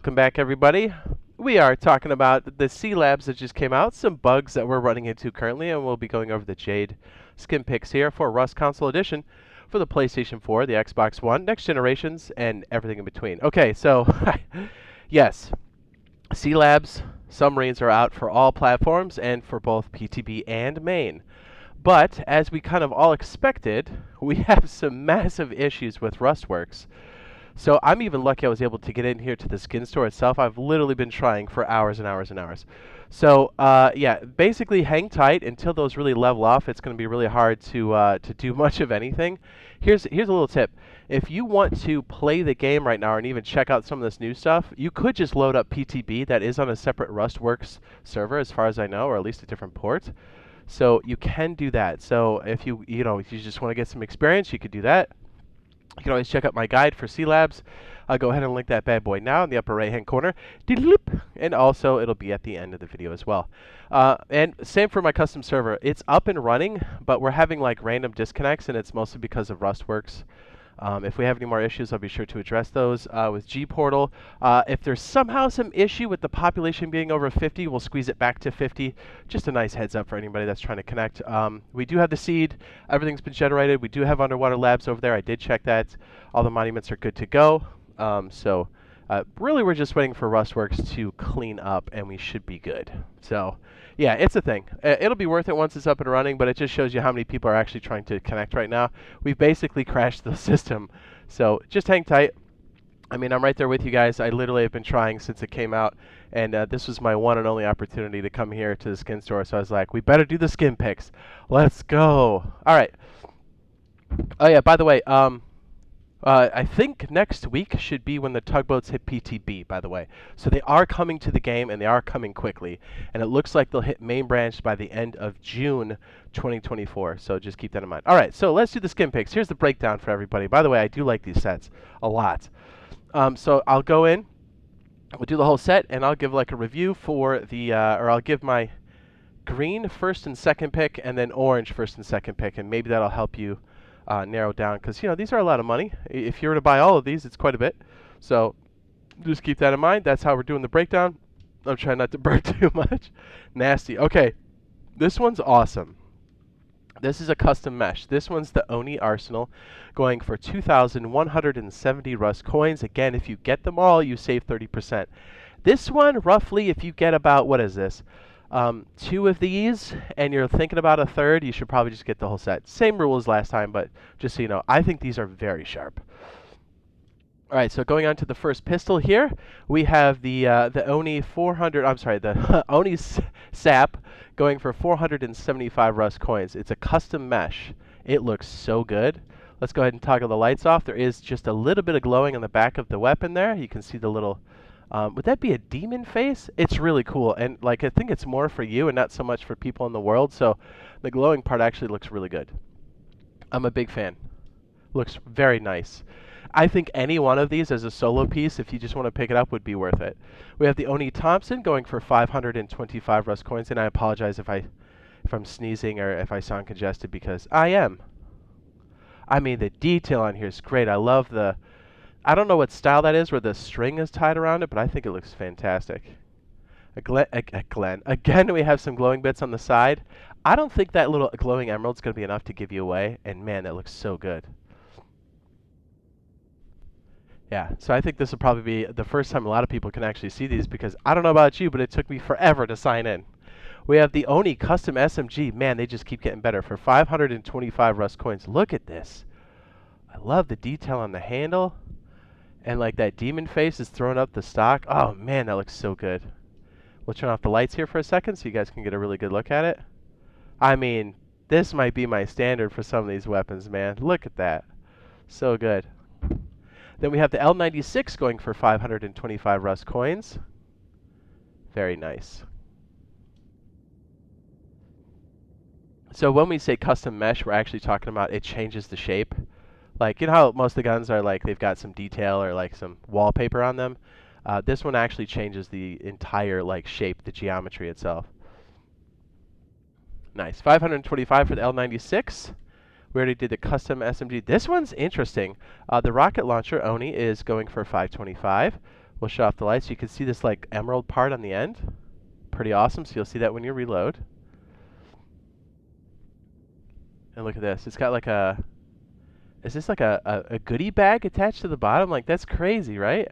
Welcome back, everybody. We are talking about the C Labs that just came out, some bugs that we're running into currently, and we'll be going over the Jade Skin picks here for Rust Console Edition for the PlayStation 4, the Xbox One, next generations, and everything in between. Okay, so yes, C Labs submarines are out for all platforms and for both PTB and main. But as we kind of all expected, we have some massive issues with Rustworks. So I'm even lucky I was able to get in here to the skin store itself. I've literally been trying for hours and hours and hours. So yeah, basically hang tight until those really level off. It's going to be really hard to do much of anything. Here's a little tip. If you want to play the game right now and even check out some of this new stuff, you could just load up PTB. That is on a separate Rustworks server, as far as I know, or at least a different port. So you can do that. So if if you just want to get some experience, you could do that. You can always check out my guide for C Labs. I'll go ahead and link that bad boy now in the upper right hand corner. And also it'll be at the end of the video as well. And same for my custom server. It's up and running, but we're having like random disconnects, and it's mostly because of Rustworks. If we have any more issues, I'll be sure to address those with G-Portal. If there's somehow some issue with the population being over 50, we'll squeeze it back to 50. Just a nice heads up for anybody that's trying to connect. We do have the seed. Everything's been generated. We do have underwater labs over there. I did check that. All the monuments are good to go. Really, we're just waiting for Rustworks to clean up, and we should be good. So, yeah, it's a thing. It'll be worth it once it's up and running, but it just shows you how many people are actually trying to connect right now. We've basically crashed the system, so just hang tight. I mean, I'm right there with you guys. I literally have been trying since it came out, and this was my one and only opportunity to come here to the skin store, so I was like, we better do the skin picks. Let's go. All right. Oh, yeah, by the way, I think next week should be when the tugboats hit PTB, by the way. So they are coming to the game, and they are coming quickly. And it looks like they'll hit main branch by the end of June 2024. So just keep that in mind. All right, so let's do the skin picks. Here's the breakdown for everybody. By the way, I do like these sets a lot. So I'll go in, we'll do the whole set, and I'll give like a review for the, or I'll give my green first and second pick, and then orange first and second pick, and maybe that'll help you narrow down, because these are a lot of money. If you were to buy all of these, it's quite a bit. So just keep that in mind. That's how we're doing the breakdown. I'm trying not to burn too much. Nasty. Okay, this one's awesome. This is a custom mesh. This one's the Oni Arsenal, going for 2,170 Rust coins. Again, if you get them all, you save 30%. This one, roughly, if you get about, what is this? 2 of these, and you're thinking about a third, you should probably just get the whole set. Same rule as last time, but just so you know, I think these are very sharp. All right, so going on to the first pistol here, we have the Oni 400. I'm sorry, the Oni Sap going for 475 Rust coins. It's a custom mesh. It looks so good. Let's go ahead and toggle the lights off. There is just a little bit of glowing on the back of the weapon there. You can see the little. Would that be a demon face? It's really cool, and like I think it's more for you and not so much for people in the world. So the glowing part actually looks really good. I'm a big fan. Looks very nice. I think any one of these as a solo piece, if you just want to pick it up, would be worth it. We have the Oni Thompson going for 525 Rust coins, and I apologize if I'm sneezing or if I sound congested, because I am. I mean, the detail on here is great. I love the. I don't know what style that is where the string is tied around it, but I think it looks fantastic. Again, we have some glowing bits on the side. I don't think that little glowing emerald is going to be enough to give you away, and man, that looks so good. Yeah, so I think this will probably be the first time a lot of people can actually see these, because I don't know about you, but it took me forever to sign in. We have the Oni Custom SMG. Man, they just keep getting better for 525 Rust coins. Look at this. I love the detail on the handle. And like that demon face is throwing up the stock. Oh man, that looks so good. We'll turn off the lights here for a second so you guys can get a really good look at it. I mean, this might be my standard for some of these weapons, man. Look at that. So good. Then we have the L96 going for 525 Rust coins. Very nice. So when we say custom mesh, we're actually talking about it changes the shape. Like, you know how most of the guns are like they've got some detail or like some wallpaper on them? This one actually changes the entire like shape, the geometry itself. Nice. 525 for the L96. We already did the custom SMG. This one's interesting. The rocket launcher, Oni, is going for 525. We'll shut off the lights. You can see this like emerald part on the end. Pretty awesome. So you'll see that when you reload. And look at this. It's got like a... Is this like a goodie bag attached to the bottom? Like, that's crazy, right?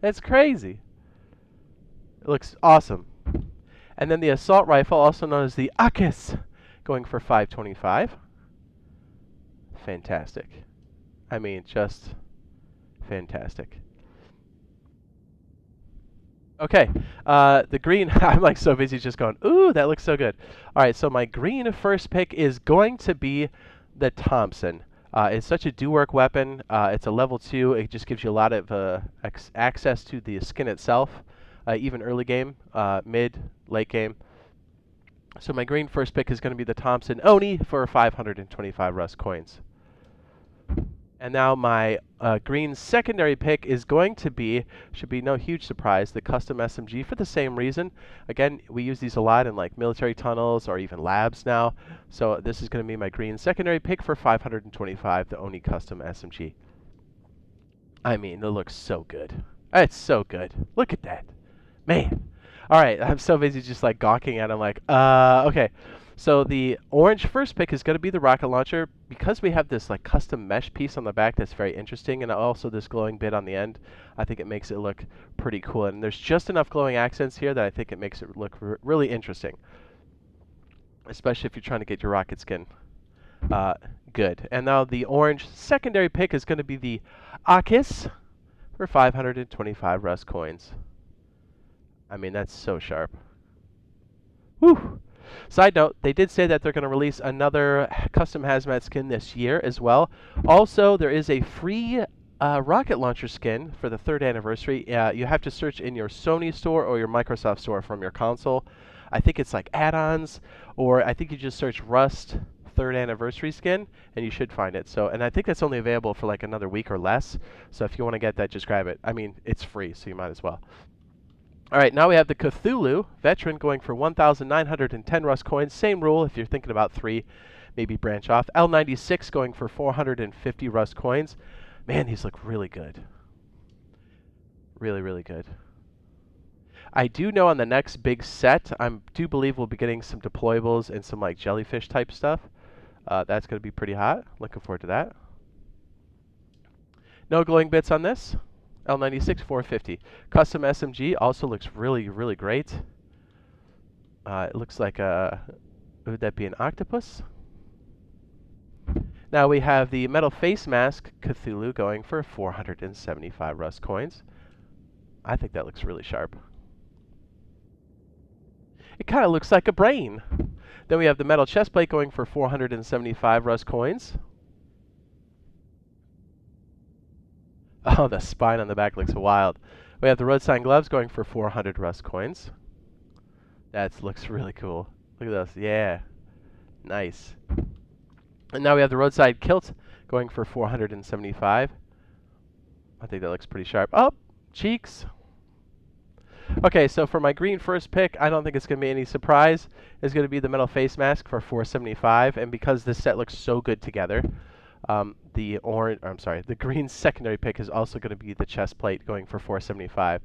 That's crazy. It looks awesome. And then the assault rifle, also known as the Akis, going for $525. Fantastic. I mean, just fantastic. Okay, the green, I'm like so busy just going, ooh, that looks so good. All right, so my green first pick is going to be the Thompson. It's such a do-work weapon. It's a level 2. It just gives you a lot of access to the skin itself, even early game, mid, late game. So my green first pick is going to be the Thompson Oni for 525 Rust coins. And now my green secondary pick is going to be, should be no huge surprise, the custom SMG for the same reason. Again, we use these a lot in like military tunnels or even labs now. So this is going to be my green secondary pick for 525, the Oni custom SMG. I mean, it looks so good. It's so good. Look at that. Man. All right, I'm so busy just like gawking at it. I'm like, okay. So the orange first pick is going to be the rocket launcher. Because we have this like custom mesh piece on the back that's very interesting, and also this glowing bit on the end, I think it makes it look pretty cool. And there's just enough glowing accents here that I think it makes it look really interesting, especially if you're trying to get your rocket skin good. And now the orange secondary pick is going to be the Akis for 525 Rust coins. I mean, that's so sharp. Whew. Side note, they did say that they're going to release another custom hazmat skin this year as well. Also, there is a free rocket launcher skin for the 3rd anniversary. You have to search in your Sony store or your Microsoft store from your console. I think it's like add-ons, or I think you just search Rust 3rd anniversary skin, and you should find it. So, and I think that's only available for like another week or less. So if you want to get that, just grab it. I mean, it's free, so you might as well. All right, now we have the Cthulhu Veteran going for 1,910 Rust coins. Same rule if you're thinking about 3, maybe branch off. L96 going for 450 Rust coins. Man, these look really good. Really, really good. I do know on the next big set, I do believe we'll be getting some deployables and some like jellyfish type stuff. That's going to be pretty hot. Looking forward to that. No glowing bits on this. L96, 450. Custom SMG also looks really, really great. It looks like a, would that be an octopus? Now we have the metal face mask Cthulhu going for 475 Rust coins. I think that looks really sharp. It kind of looks like a brain. Then we have the metal chest plate going for 475 Rust coins. Oh, the spine on the back looks wild. We have the road sign gloves going for 400 Rust coins. That looks really cool. Look at those. Yeah. Nice. And now we have the roadside kilt going for 475. I think that looks pretty sharp. Oh, cheeks. Okay, so for my green first pick, I don't think it's going to be any surprise. It's going to be the metal face mask for 475. And because this set looks so good together, the green secondary pick is also going to be the chest plate going for 475.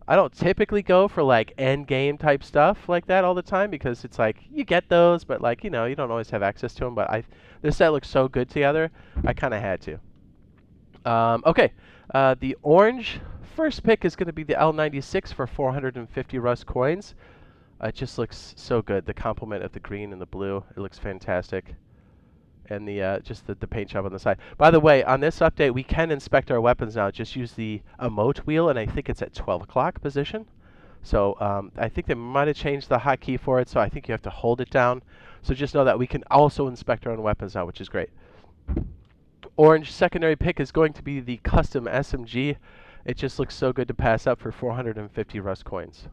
I don't typically go for like end game type stuff like that all the time because it's like you get those, but like, you know, you don't always have access to them. But this set looks so good together, I kind of had to. Okay, the orange first pick is going to be the L96 for 450 Rust coins. It just looks so good. The complement of the green and the blue, it looks fantastic. And the just the paint job on the side. By the way, on this update, we can inspect our weapons now. Just use the emote wheel, and I think it's at 12 o'clock position. So I think they might have changed the hotkey for it, so I think you have to hold it down. So just know that we can also inspect our own weapons now, which is great. Orange secondary pick is going to be the custom SMG. It just looks so good to pass up for 450 Rust coins.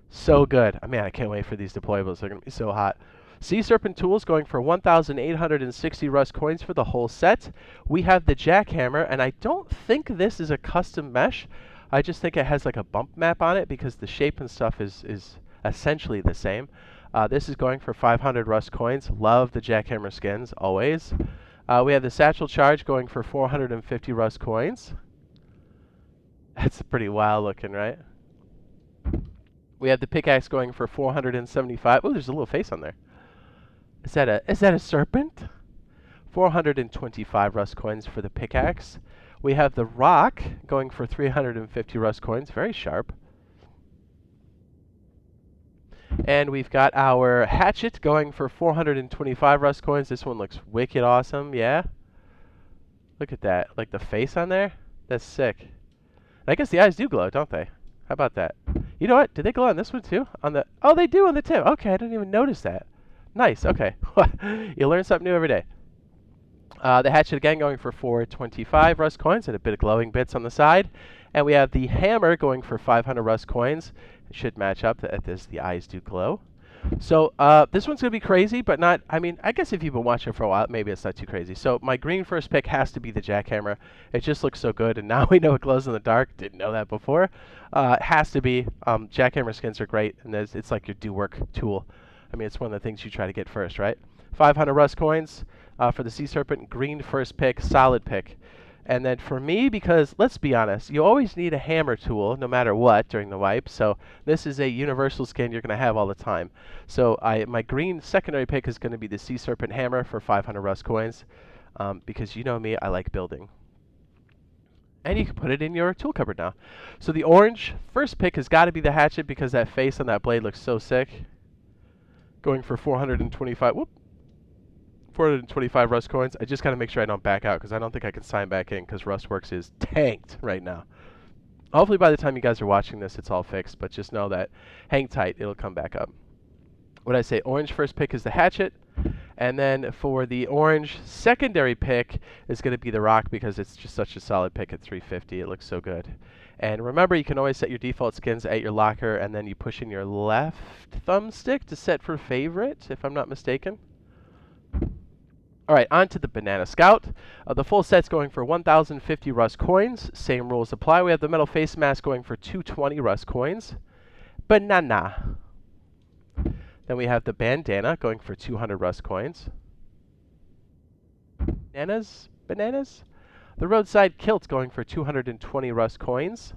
So good. I mean, I can't wait for these deployables. They're going to be so hot. Sea Serpent tools going for 1,860 Rust coins for the whole set. We have the jackhammer, and I don't think this is a custom mesh. I just think it has like a bump map on it because the shape and stuff is essentially the same. This is going for 500 Rust coins. Love the jackhammer skins, always. We have the satchel charge going for 450 Rust coins. That's pretty wild looking, right? We have the pickaxe going for 475. Oh, there's a little face on there. Is that a serpent? 425 rust coins for the pickaxe. We have the rock going for 350 rust coins, very sharp. And we've got our hatchet going for 425 rust coins. This one looks wicked awesome, yeah? Look at that, like the face on there? That's sick. I guess the eyes do glow, don't they? How about that? You know what? Do they glow on this one too? Oh, they do on the tip. Okay, I didn't even notice that. Nice, okay. You learn something new every day. The hatchet again going for 425 rust coins and a bit of glowing bits on the side. And we have the hammer going for 500 rust coins. It should match up as the eyes do glow. So this one's going to be crazy, but not, I mean, I guess if you've been watching for a while, maybe it's not too crazy. So my green first pick has to be the jackhammer. It just looks so good, and now we know it glows in the dark. Didn't know that before. It has to be. Jackhammer skins are great, and it's like your do-work tool. I mean, it's one of the things you try to get first, right? 500 rust coins for the Sea Serpent. Green first pick, solid pick. And then for me, because let's be honest, you always need a hammer tool no matter what during the wipe. So this is a universal skin you're going to have all the time. So my green secondary pick is going to be the Sea Serpent hammer for 500 rust coins, because you know me, I like building. And you can put it in your tool cupboard now. So the orange first pick has got to be the hatchet because that face on that blade looks so sick. Going for 425. Whoop. 425 rust coins. I just got to make sure I don't back out because I don't think I can sign back in because Rustworks is tanked right now. Hopefully by the time you guys are watching this, it's all fixed, but just know that hang tight, it'll come back up. What I say, orange first pick is the hatchet, and then for the orange secondary pick is going to be the rock because it's just such a solid pick at 350. It looks so good. And remember, you can always set your default skins at your locker, and then you push in your left thumbstick to set for favorite, if I'm not mistaken. All right, on to the Banana Scout. The full set's going for 1,050 rust coins. Same rules apply. We have the metal face mask going for 220 rust coins. Banana. Then we have the bandana going for 200 rust coins. Bananas? The roadside kilt going for 220 rust coins.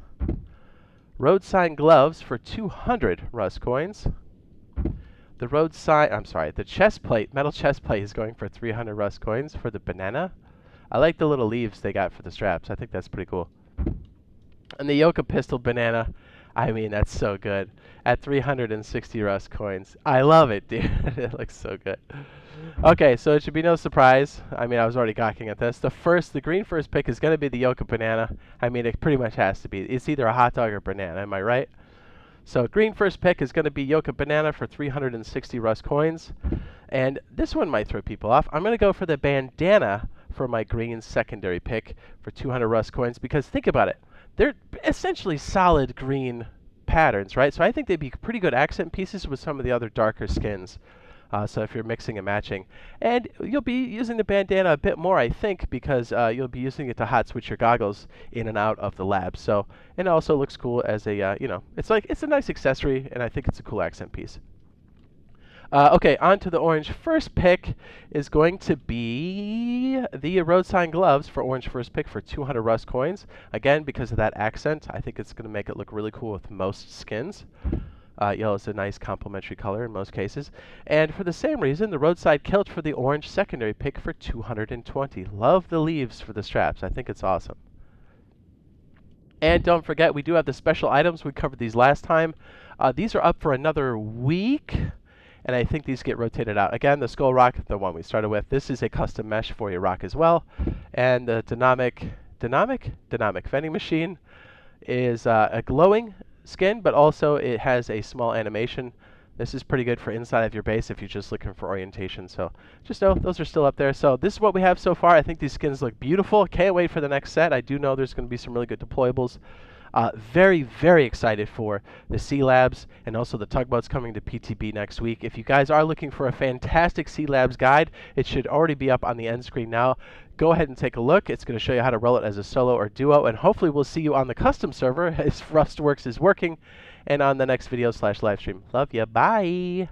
Road sign gloves for 200 rust coins. The chest plate, metal chest plate is going for 300 rust coins for the banana. I like the little leaves they got for the straps. I think that's pretty cool. And the Yoka pistol banana, I mean, that's so good. At 360 rust coins. I love it, dude. It looks so good. Okay, so it should be no surprise. I mean, I was already gawking at this. The green first pick is going to be the Yoka banana. I mean, it pretty much has to be. It's either a hot dog or banana, am I right? So green first pick is going to be Yoka Banana for 360 rust coins. And this one might throw people off. I'm going to go for the bandana for my green secondary pick for 200 rust coins because think about it. They're essentially solid green patterns, right? So I think they'd be pretty good accent pieces with some of the other darker skins. So if you're mixing and matching. And you'll be using the bandana a bit more, I think, because you'll be using it to hot switch your goggles in and out of the lab. So, and it also looks cool as a, it's a nice accessory, and I think it's a cool accent piece. Okay, on to the orange. First pick is going to be the road sign gloves for orange first pick for 200 rust coins. Again, because of that accent, I think it's going to make it look really cool with most skins. Yellow is a nice complementary color in most cases. And for the same reason, the roadside kilt for the orange secondary pick for 220. Love the leaves for the straps. I think it's awesome. And don't forget, we do have the special items. We covered these last time. These are up for another week. And I think these get rotated out. Again, the skull rock, the one we started with, this is a custom mesh for your rock as well. And the dynamic vending machine is a glowing skin, but also it has a small animation. This is pretty good for inside of your base if you're just looking for orientation. So just know those are still up there. So this is what we have so far. I think these skins look beautiful. Can't wait for the next set. I do know there's going to be some really good deployables. Very, very excited for the Sea Labs and also the tugboats coming to PTB next week. If you guys are looking for a fantastic Sea Labs guide, it should already be up on the end screen now. Go ahead and take a look. It's going to show you how to roll it as a solo or duo, and hopefully we'll see you on the custom server as Rustworks is working and on the next video / live stream. Love ya. Bye.